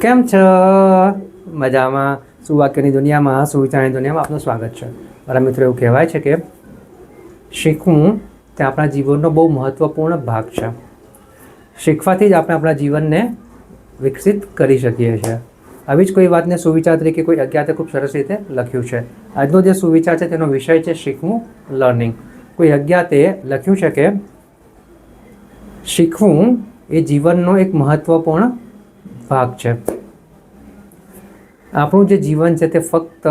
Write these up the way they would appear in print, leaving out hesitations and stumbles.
કેમ છો? મજામાં? સુવાક્યની દુનિયામાં, સુવિચારની દુનિયામાં આપનું સ્વાગત છે. મારા મિત્રો, એવું કહેવાય છે કે શીખવું તે આપણા જીવનનો બહુ મહત્ત્વપૂર્ણ ભાગ છે. શીખવાથી જ આપણે આપણા જીવનને વિકસિત કરી શકીએ છીએ. આવી જ કોઈ વાતને સુવિચાર તરીકે કોઈ અજ્ઞાતે ખૂબ સરસ રીતે લખ્યું છે. આજનો જે સુવિચાર છે તેનો વિષય છે શીખવું, લર્નિંગ. કોઈ અજ્ઞાતે લખ્યું છે કે શીખવું એ જીવનનો એક મહત્ત્વપૂર્ણ ભાગ છે. આપણું જે જીવન છે તે ફક્ત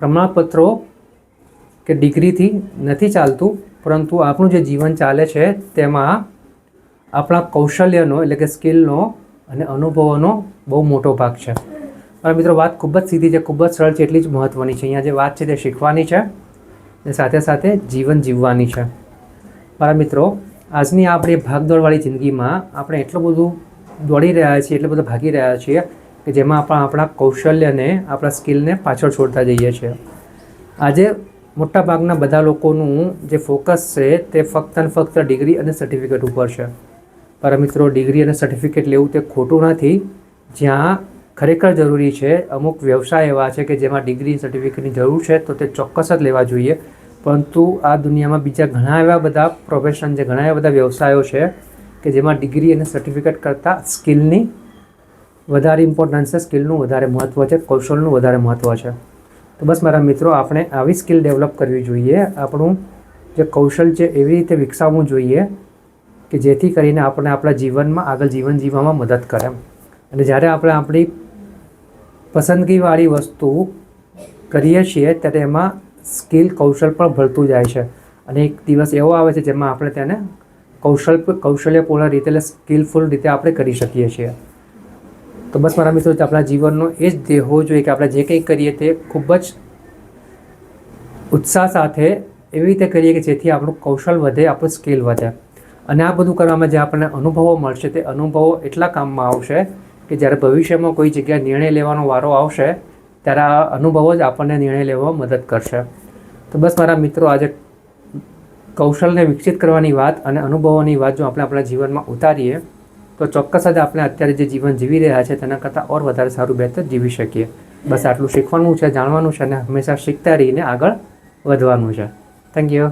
પ્રમાણપત્રો કે ડિગ્રીથી નથી ચાલતું, પરંતુ આપણું જે જીવન ચાલે છે તેમાં આપણા કૌશલ્યનો એટલે કે સ્કિલનો અને અનુભવોનો બહુ મોટો ભાગ છે. મારા મિત્રો, વાત ખૂબ જ સીધી છે, ખૂબ જ સરળ છે, એટલી જ મહત્ત્વની છે. અહીંયા જે વાત છે તે શીખવાની છે અને સાથે સાથે જીવન જીવવાની છે. મારા મિત્રો, આજની આપણી ભાગદોડવાળી જિંદગીમાં આપણે એટલું બધું દોડી રહ્યા છીએ, એટલે બધું ભાગી રહ્યા છીએ કે જેમાં આપણા કૌશલ્યને, આપણા સ્કિલને પાછળ છોડતા જઈએ છીએ. આજે મોટાભાગના બધા લોકોનું જે ફોકસ છે તે ફક્ત અને ફક્ત ડિગ્રી અને સર્ટિફિકેટ ઉપર છે. મારા મિત્રો, ડિગ્રી અને સર્ટિફિકેટ લેવું તે ખોટું નથી. જ્યાં ખરેખર જરૂરી છે, અમુક વ્યવસાય એવા છે કે જેમાં ડિગ્રી સર્ટિફિકેટની જરૂર છે તો તે ચોક્કસ જ લેવા જોઈએ. પરંતુ આ દુનિયામાં બીજા ઘણા એવા બધા પ્રોફેશન છે, ઘણા એવા બધા વ્યવસાયો છે કે જેમાં ડિગ્રી અને સર્ટિફિકેટ કરતાં સ્કિલની વધારે ઇમ્પોર્ટન્સ છે, સ્કિલનું વધારે મહત્ત્વ છે, કૌશલનું વધારે મહત્ત્વ છે. તો બસ મારા મિત્રો, આપણે આવી સ્કિલ ડેવલપ કરવી જોઈએ. આપણું જે કૌશલ છે એવી રીતે વિકસાવવું જોઈએ કે જેથી કરીને આપણે આપણા જીવનમાં આગળ જીવન જીવવામાં મદદ કરે. અને જ્યારે આપણે આપણી પસંદગીવાળી વસ્તુ કરીએ છીએ ત્યારે એમાં સ્કિલ, કૌશલ પણ ભળતું જાય છે. અને એક દિવસ એવો આવે છે જેમાં આપણે તેને કૌશલ્યપૂર્ણ રીતે એટલે સ્કિલફુલ રીતે આપણે કરી શકીએ છીએ. તો બસ મારા મિત્રો, આપણા જીવનનો એ જ ધ્યેય હોવો જોઈએ કે આપણે જે કંઈ કરીએ તે ખૂબ જ ઉત્સાહ સાથે એવી રીતે કરીએ કે જેથી આપણું કૌશલ વધે, આપણું સ્કિલ વધે. અને આ બધું કરવામાં જે આપણને અનુભવો મળશે તે અનુભવો એટલા કામમાં આવશે કે જ્યારે ભવિષ્યમાં કોઈ જગ્યાએ નિર્ણય લેવાનો વારો આવશે ત્યારે આ અનુભવો જ આપણને નિર્ણય લેવામાં મદદ કરશે. તો બસ મારા મિત્રો, આજે કૌશલને વિકસિત કરવાની વાત અને અનુભવોની વાત જો આપણે આપણા જીવનમાં ઉતારીએ તો ચોક્કસ જ આપણે અત્યારે જે જીવન જીવી રહ્યા છે તેના કરતાં ઓર વધારે સારું, બહેતર જીવી શકીએ. બસ આટલું શીખવાનું છે, જાણવાનું છે અને હંમેશા શીખતા રહીને આગળ વધવાનું છે. Thank you.